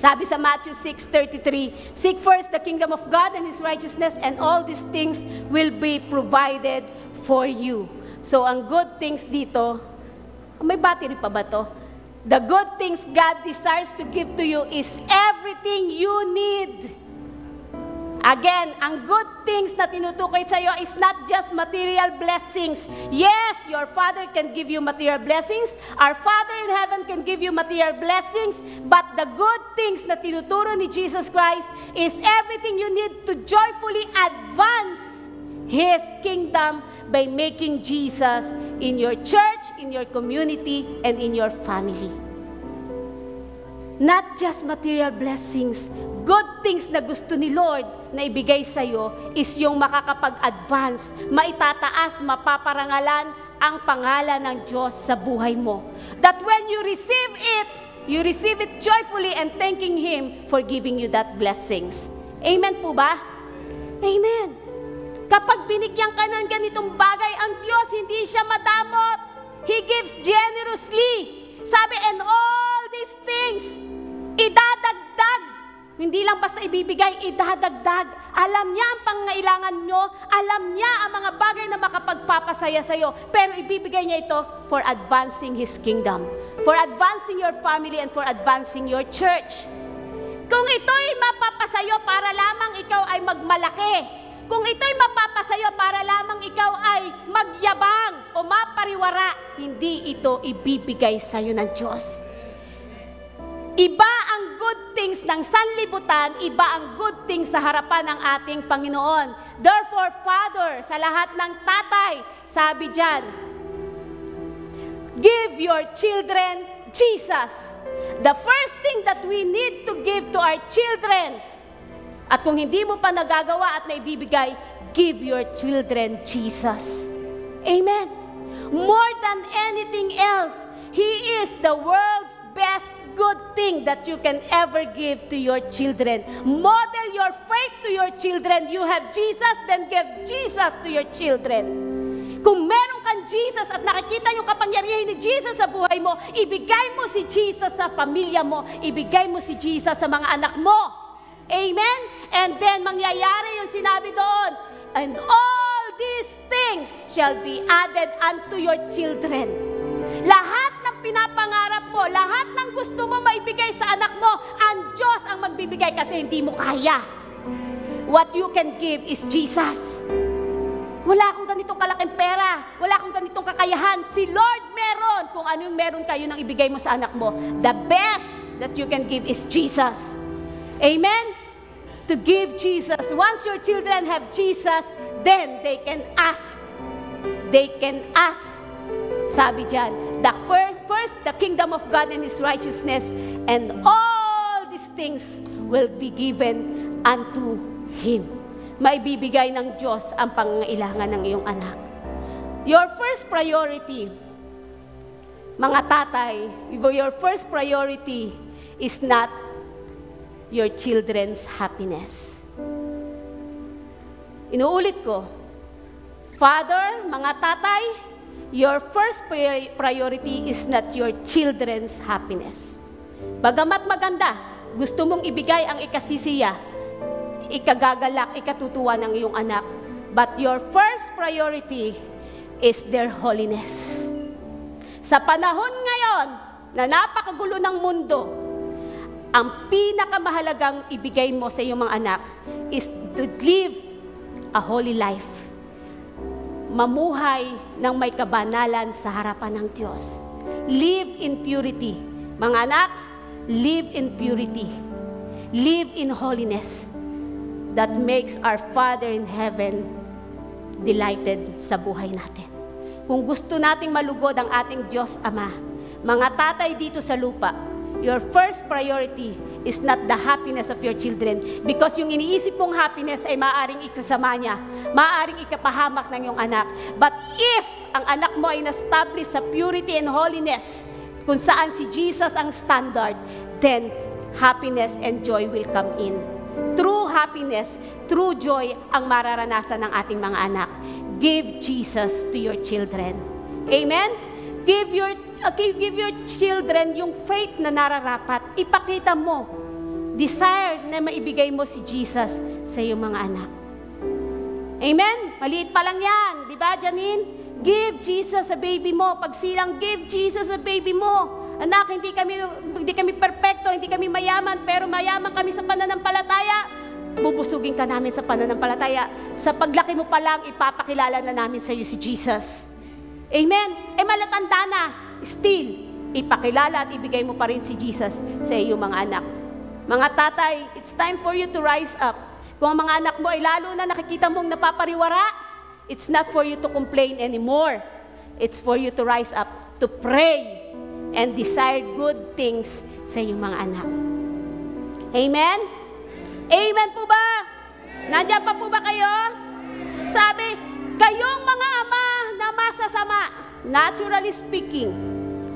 Sabi sa Matthew 6:33, seek first the kingdom of God and His righteousness, and all these things will be provided for you. So ang good things dito, may battery pa ba to? The good things God desires to give to you is everything you need. Again, ang good things na tinutukoy sa iyo is not just material blessings. Yes, your Father can give you material blessings. Our Father in heaven can give you material blessings. But the good things na tinuturo ni Jesus Christ is everything you need to joyfully advance His kingdom by making Jesus in your church, in your community, and in your family. Not just material blessings. Good things na gusto ni Lord na ibigay sa iyo is yung makakapag-advance, maitataas, mapaparangalan ang pangalan ng Diyos sa buhay mo. That when you receive it joyfully and thanking Him for giving you that blessings. Amen po ba? Amen. Kapag binigyan ka ng ganitong bagay, ang Diyos hindi siya madamot. He gives generously. Sabi, and all these things, idadagdag. Hindi lang basta ibibigay, idadagdag. Alam niya ang pangailangan nyo, alam niya ang mga bagay na makapagpapasaya sa iyo, pero ibibigay niya ito for advancing His kingdom, for advancing your family, and for advancing your church. Kung ito'y mapapasayo para lamang ikaw ay magmalaki, kung ito'y mapapasayo para lamang ikaw ay magyabang o mapariwara, hindi ito ibibigay sa iyo ng Diyos. Iba ang good things ng sanlibutan, iba ang good things sa harapan ng ating Panginoon. Therefore, Father, sa lahat ng tatay, sabi diyan, give your children Jesus. The first thing that we need to give to our children, at kung hindi mo pa nagagawa at naibibigay, give your children Jesus. Amen. More than anything else, He is the world's best good thing that you can ever give to your children. Model your faith to your children. You have Jesus, then give Jesus to your children. Kung meron kang Jesus at nakikita yung kapangyarihan ni Jesus sa buhay mo, ibigay mo si Jesus sa pamilya mo, ibigay mo si Jesus sa mga anak mo. Amen? And then mangyayari yung sinabi doon, and all these things shall be added unto your children. Lahat ng pinapangarap mo, lahat ng gusto mo maibigay sa anak mo, ang Diyos ang magbibigay kasi hindi mo kaya. What you can give is Jesus. Wala akong ganitong kalaking pera, wala akong ganitong kakayahan. Si Lord meron. Kung ano yung meron kayo nang ibigay mo sa anak mo, the best that you can give is Jesus. Amen? To give Jesus. Once your children have Jesus, then they can ask. They can ask. Sabi dyan, the first the kingdom of God and His righteousness, and all these things will be given unto Him. May bibigay ng Diyos ang pangangailangan ng iyong anak. Your first priority, mga tatay, your first priority is not your children's happiness. Inuulit ko, Father, mga tatay, your first priority is not your children's happiness. Bagamat maganda, gusto mong ibigay ang ikasisiya, ikagagalak, ikatutuwa ng iyong anak, but your first priority is their holiness. Sa panahon ngayon na napakagulo ng mundo, ang pinakamahalagang ibigay mo sa iyong mga anak is to live a holy life. Mamuhay ng may kabanalan sa harapan ng Diyos. Live in purity. Mga anak, live in purity. Live in holiness that makes our Father in heaven delighted sa buhay natin. Kung gusto nating malugod ang ating Diyos Ama, mga tatay dito sa lupa, your first priority is not the happiness of your children, because yung iniisip mong happiness ay maaaring ikasama niya, maaaring ikapahamak ng iyong anak. But if ang anak mo ay na-establish sa purity and holiness, kung saan si Jesus ang standard, then happiness and joy will come in. True happiness, true joy ang mararanasan ng ating mga anak. Give Jesus to your children. Amen? Give your children yung faith na nararapat. Ipakita mo, desire na maibigay mo si Jesus sa iyong mga anak. Amen? Maliit pa lang yan. Di ba, Janine? Give Jesus sa baby mo. Pagsilang, give Jesus sa baby mo. Anak, hindi kami perfecto, hindi kami mayaman, pero mayaman kami sa pananampalataya. Bubusugin ka namin sa pananampalataya. Sa paglaki mo pa lang, ipapakilala na namin sa iyo si Jesus. Amen? Malatanda na. Still, ipakilala at ibigay mo pa rin si Jesus sa iyong mga anak. Mga tatay, it's time for you to rise up. Kung ang mga anak mo ay lalo na nakikita mong napapariwara, it's not for you to complain anymore. It's for you to rise up, to pray, and desire good things sa iyong mga anak. Amen? Amen po ba? Nandiyan pa po ba kayo? Sabi, kayong mga ama na masasama, naturally speaking,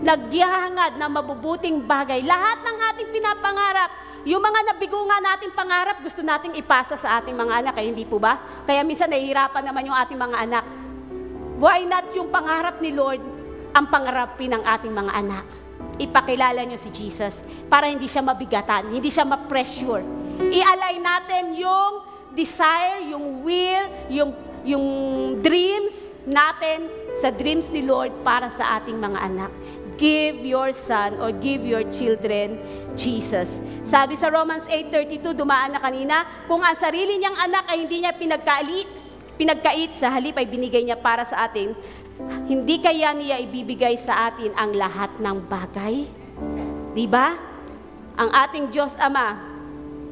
nagyahangad na mabubuting bagay. Lahat ng ating pinapangarap, yung mga nabigo nga nating pangarap, gusto nating ipasa sa ating mga anak, hindi po ba? Kaya minsan nahihirapan naman yung ating mga anak. Why not yung pangarap ni Lord ang pangarapin ng ating mga anak? Ipakilala nyo si Jesus para hindi siya mabigatan, hindi siya ma-pressure. I-align natin yung desire, yung will, yung dreams natin sa dreams ni Lord para sa ating mga anak. Give your son or give your children Jesus. Sabi sa Romans 8:32, dumaan na kanina, kung ang sarili niyang anak ay hindi niya pinagkait, sa halip ay binigay niya para sa atin, hindi kaya niya ibibigay sa atin ang lahat ng bagay? Diba? Ang ating Diyos Ama,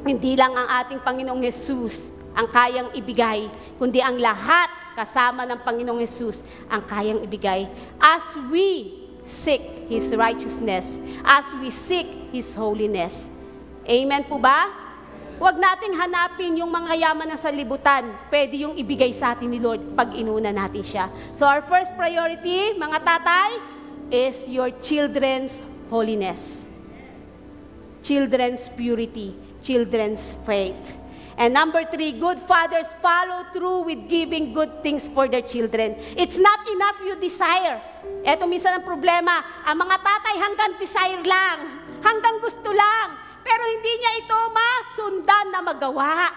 hindi lang ang ating Panginoong Jesus ang kayang ibigay, kundi ang lahat kasama ng Panginoong Jesus ang kayang ibigay. As we seek His righteousness, as we seek His holiness. Amen po ba? Huwag nating hanapin yung mga yaman na sa libutan. Pwede yung ibigay sa atin ni Lord pag inuna natin siya. So our first priority, mga tatay, is your children's holiness. Children's purity. Children's faith. And number 3, good fathers follow through with giving good things for their children. It's not enough you desire. Eto minsan ang problema, ang mga tatay hanggang desire lang, hanggang gusto lang, pero hindi niya ito masundan na magawa.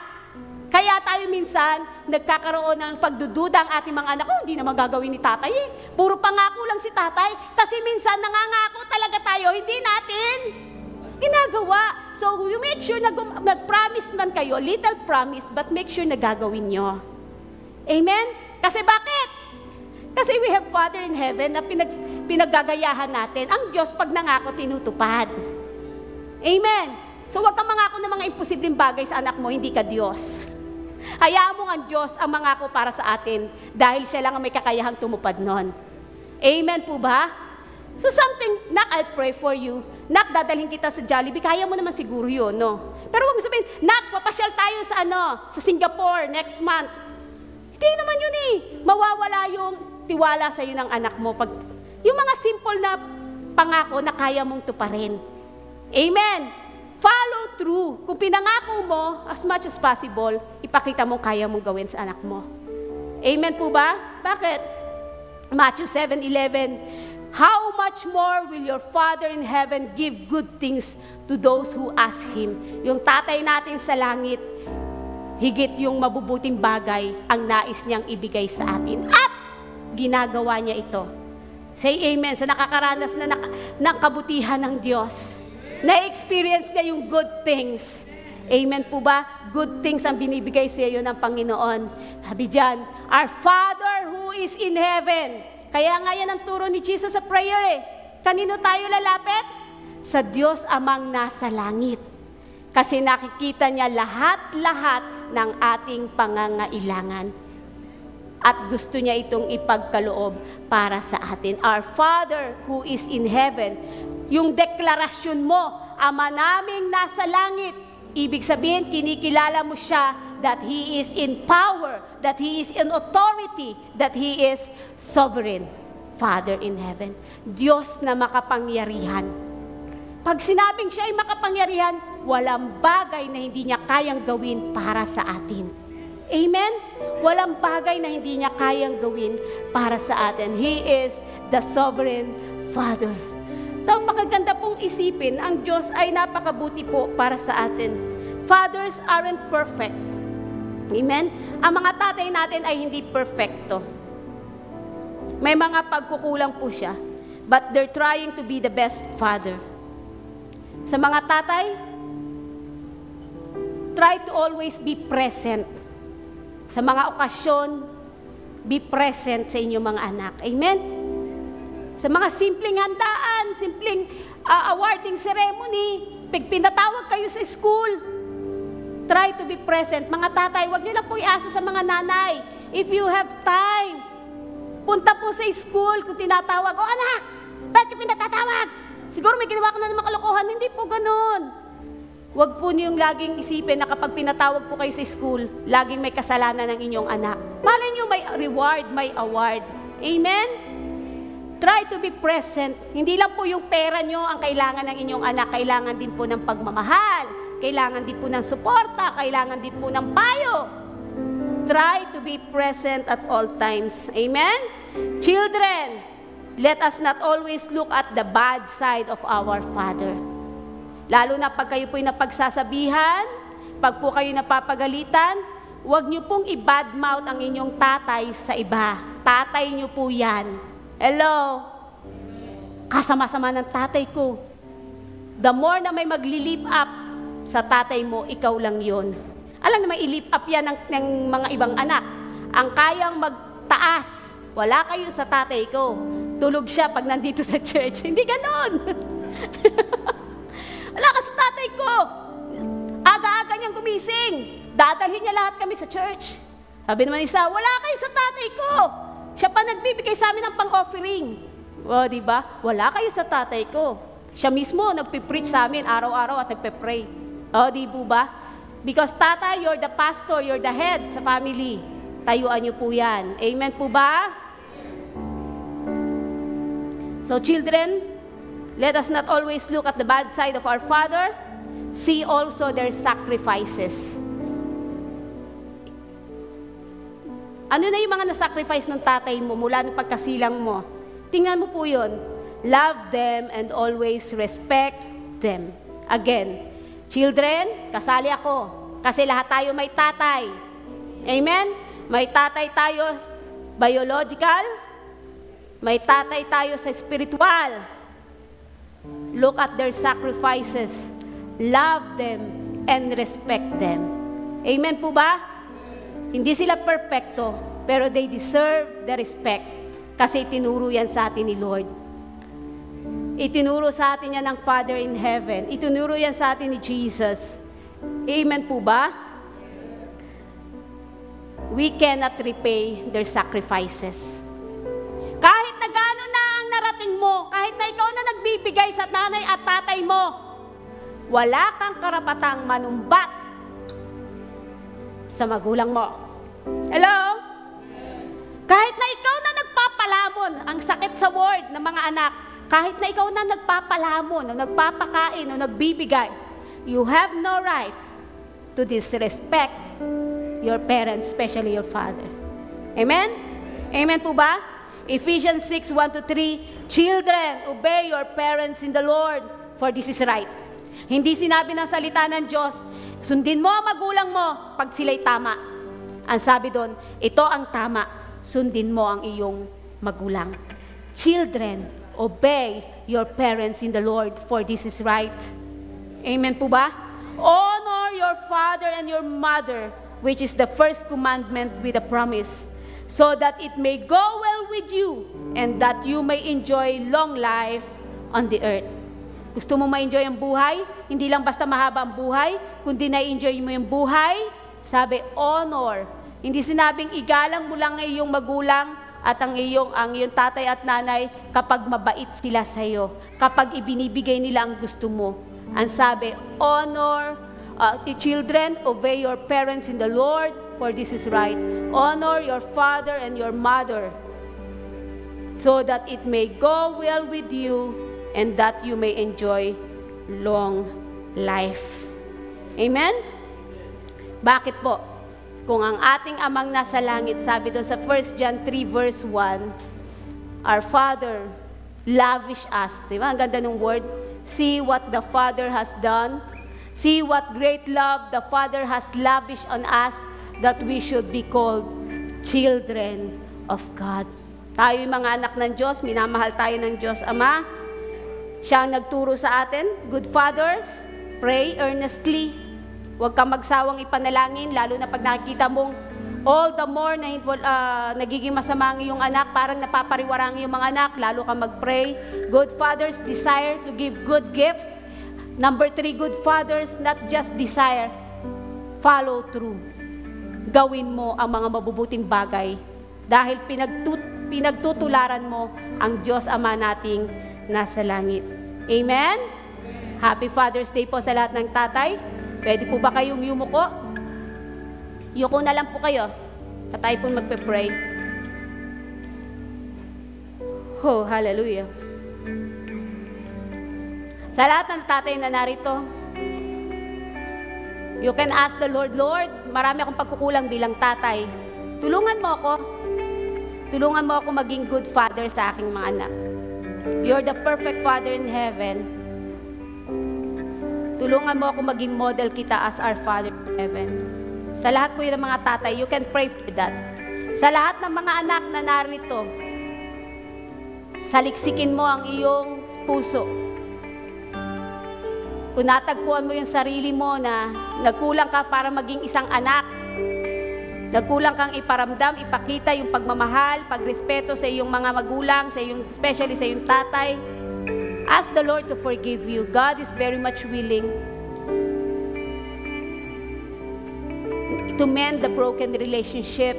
Kaya tayo minsan, nagkakaroon ng pagdududa ang ating mga anak, hindi naman gagawin ni tatay eh. Puro pangako lang si tatay. Kasi minsan nangangako talaga tayo, hindi natin ginagawa. So, you make sure na mag-promise man kayo, little promise, but make sure na gagawin nyo. Amen? Kasi bakit? Kasi we have Father in heaven na pinaggagayahan natin. Ang Diyos, pag nangako, tinutupad. Amen? So, huwag kang mangako ng mga imposibleng bagay sa anak mo, hindi ka Diyos. Hayaan mo ang Diyos ang mangako para sa atin dahil siya lang ang may kakayahang tumupad nun. Amen po ba? So something, Nak, I'll pray for you. Nak, dadalhin kita sa Jollibee. Kaya mo naman siguro yun, no? Pero huwag mo sabihin, Nak, papasyal tayo sa Singapore next month. Hindi naman yun eh. Mawawala yung tiwala sa iyo ng anak mo. Yung mga simple na pangako na kaya mong tuparin. Amen. Follow through. Kung pinangako mo, as much as possible, ipakita mo kaya mong gawin sa anak mo. Amen po ba? Bakit? Matthew 7:11, how much more will your Father in heaven give good things to those who ask Him? Yung tatay natin sa langit, higit yung mabubuting bagay ang nais niyang ibigay sa atin. At ginagawa niya ito. Say amen sa nakakaranas na ng kabutihan ng Diyos. Na-experience niya yung good things. Amen po ba? Good things ang binibigay sa iyo ng Panginoon. Sabi dyan, our Father who is in heaven. Kaya nga yan ang turo ni Jesus sa prayer eh. Kanino tayo lalapit? Sa Diyos amang nasa langit. Kasi nakikita niya lahat-lahat ng ating pangangailangan. At gusto niya itong ipagkaloob para sa atin. Our Father who is in heaven. Yung deklarasyon mo, Ama naming nasa langit, ibig sabihin, kinikilala mo siya that He is in power, that He is in authority, that He is sovereign, Father in heaven. Diyos na makapangyarihan. Pag sinabing siya ay makapangyarihan, walang bagay na hindi niya kayang gawin para sa atin. Amen? Walang bagay na hindi niya kayang gawin para sa atin. He is the sovereign Father. Napakaganda pong isipin, ang Diyos ay napakabuti po para sa atin. Fathers aren't perfect. Amen? Ang mga tatay natin ay hindi perfecto. May mga pagkukulang po siya. But they're trying to be the best father. Sa mga tatay, try to always be present. Sa mga okasyon, be present sa inyong mga anak. Amen? Sa mga simpleng handaan, simpleng awarding ceremony, pag pinatawag kayo sa school, try to be present. Mga tatay, huwag niyo lang po iasa sa mga nanay. If you have time, punta po sa school kung tinatawag, anak, ba't ka pinatatawag? Siguro may ginawa ka na ng makalokohan. Hindi po ganun. Huwag po niyong laging isipin na kapag pinatawag po kayo sa school, laging may kasalanan ng inyong anak. Malay niyo may reward, may award. Amen? Try to be present. Hindi lang po yung pera nyo ang kailangan ng inyong anak. Kailangan din po ng pagmamahal. Kailangan din po ng suporta. Kailangan din po ng payo. Try to be present at all times. Amen? Children, let us not always look at the bad side of our Father. Lalo na pag kayo po'y napagsasabihan, pag po kayo napapagalitan, huwag nyo pong i-badmouth ang inyong tatay sa iba. Tatay nyo po yan. Hello? Kasama-sama ng tatay ko. The more na may magli-lift up sa tatay mo, ikaw lang yon. Alam na may i-lift up yan ng mga ibang anak. Ang kayang magtaas, wala kayo sa tatay ko. Tulog siya pag nandito sa church. Hindi ganon. Wala ka sa tatay ko. Aga-aga niyang gumising. Dadalhin niya lahat kami sa church. Sabi naman isa, wala kayo sa tatay ko. Siya pa nagbibigay sa amin ng pang-offering. O, diba? Wala kayo sa tatay ko. Siya mismo nagpipreach sa amin araw-araw at nagpe-pray. O, di po ba? Because tatay, you're the pastor, you're the head sa family. Tayuan niyo po yan. Amen po ba? So, children, let us not always look at the bad side of our Father. See also their sacrifices. Ano na yung mga nasacrifice ng tatay mo mula ng pagkasilang mo? Tingnan mo po yun. Love them and always respect them. Again, children, kasali ako. Kasi lahat tayo may tatay. Amen? May tatay tayo biological, may tatay tayo sa spiritual. Look at their sacrifices. Love them and respect them. Amen po ba? Hindi sila perfecto, pero they deserve the respect. Kasi itinuro yan sa atin ni Lord. Itinuro sa atin yan ng Father in Heaven. Itinuro yan sa atin ni Jesus. Amen po ba? We cannot repay their sacrifices. Kahit na gano'n na ang narating mo, kahit na ikaw na nagbibigay sa nanay at tatay mo, wala kang karapatang manumbat sa magulang mo. Hello? Kahit na ikaw na nagpapalamon, ang sakit sa word ng mga anak, kahit na ikaw na nagpapalamon, o nagpapakain, o nagbibigay, you have no right to disrespect your parents, especially your father. Amen? Amen po ba? Ephesians 6:1-3, Children, obey your parents in the Lord, for this is right. Hindi sinabi ng salita ng Diyos, sundin mo ang magulang mo pag sila'y tama. Ang sabi doon, ito ang tama, sundin mo ang iyong magulang. Children, obey your parents in the Lord, for this is right. Amen po ba? Honor your father and your mother, which is the first commandment with a promise, so that it may go well with you, and that you may enjoy long life on the earth. Gusto mo ma-enjoy ang buhay? Hindi lang basta mahaba ang buhay, kundi na-enjoy mo yung buhay, sabi, honor. Hindi sinabing igalang mo lang ang iyong magulang at ang iyong tatay at nanay kapag mabait sila sa iyo, kapag ibinibigay nila ang gusto mo. Ang sabi, honor, children, obey your parents in the Lord, for this is right. Honor your father and your mother, so that it may go well with you, and that you may enjoy long life. Amen? Bakit po? Kung ang ating amang nasa langit, sabi doon sa 1 John 3 verse 1, our Father lavish us. Diba? Ang ganda ng word. See what the Father has done. See what great love the Father has lavished on us, that we should be called children of God. Tayo yung mga anak ng Diyos, minamahal tayo ng Diyos Ama. Siya ang nagturo sa atin. Good fathers, pray earnestly. Huwag kang magsawang ipanalangin, lalo na pag nakikita mong all the more na nagiging masama ang iyong anak, parang napapariwara ang iyong mga anak, lalo kang mag-pray. Good fathers desire to give good gifts. Number 3, good fathers not just desire, follow through. Gawin mo ang mga mabubuting bagay dahil pinagtutularan mo ang Diyos Ama nating nasa langit. Amen? Happy Father's Day po sa lahat ng tatay. Pwede po ba kayong yumuko? Yuko na lang po kayo. At tayo po magpe-pray. Oh, hallelujah. Sa lahat ng tatay na narito, you can ask the Lord, Lord, marami akong pagkukulang bilang tatay. Tulungan mo ako. Tulungan mo ako maging good father sa aking mga anak. You're the perfect Father in heaven. Tulungan mo ako maging model kita as our Father in heaven. Sa lahat po ng mga tatay, you can pray for that. Sa lahat ng mga anak na narito, saliksikin mo ang iyong puso. Kung natagpuan mo yung sarili mo na nagkulang ka para maging isang anak, nagkulang kang iparamdam, ipakita yung pagmamahal, pagrespeto sa iyong mga magulang, especially sa iyong tatay, ask the Lord to forgive you. God is very much willing to mend the broken relationship.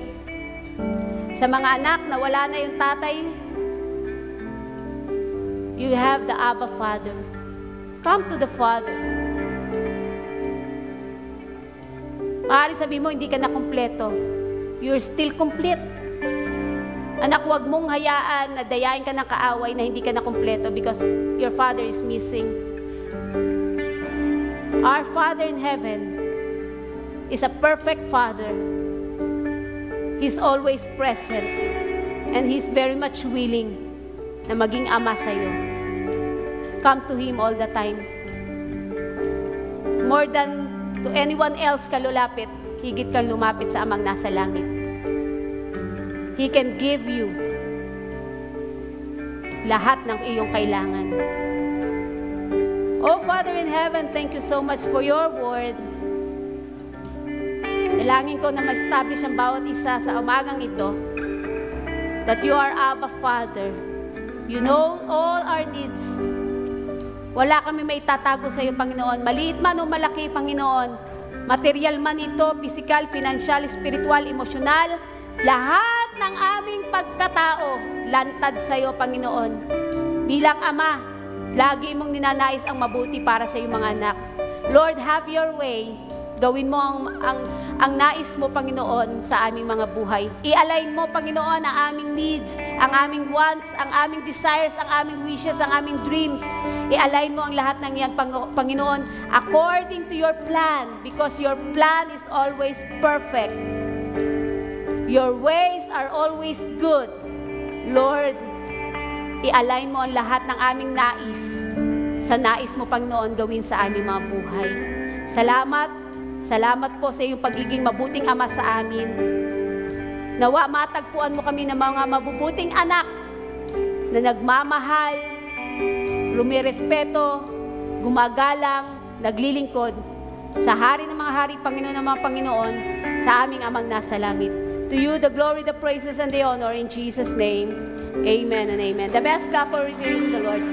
Sa mga anak na wala na yung tatay, you have the Abba Father. Come to the Father. Maaari sabihin mo, hindi ka na kumpleto. You're still complete. Anak, huwag mong hayaan na dayain ka ng kaaway na hindi ka na kumpleto because your Father is missing. Our Father in heaven is a perfect Father. He's always present and He's very much willing na maging ama sa iyo. Come to Him all the time. More than to to anyone else ka lulapit, higit kang lumapit sa Amang nasa langit. He can give you lahat ng iyong kailangan. Oh, Father in heaven, thank you so much for your word. Dalangin ko na ma-establish ang bawat isa sa umagang ito, that you are Abba Father. You know all our needs. Wala kami may tatago sa iyo, Panginoon. Maliit man o malaki, Panginoon. Material man ito, physical, financial, spiritual, emosyonal, lahat ng aming pagkatao, lantad sa iyo, Panginoon. Bilang Ama, lagi mong ninanais ang mabuti para sa iyong mga anak. Lord, have your way. Gawin mo ang nais mo, Panginoon, sa aming mga buhay. I-align mo, Panginoon, ang aming needs, ang aming wants, ang aming desires, ang aming wishes, ang aming dreams. I-align mo ang lahat ng yan, Panginoon, according to your plan, because your plan is always perfect. Your ways are always good. Lord, i-align mo ang lahat ng aming nais sa nais mo, Panginoon, gawin sa aming mga buhay. Salamat po sa iyong pagiging mabuting Ama sa amin. Nawa matagpuan mo kami ng mga mabubuting anak na nagmamahal, rumirespeto, gumagalang, naglilingkod sa Hari ng mga Hari, Panginoon ng mga Panginoon, sa aming Amang nasa langit. To you the glory, the praises, and the honor in Jesus' name. Amen and amen. The best God for returning to the Lord.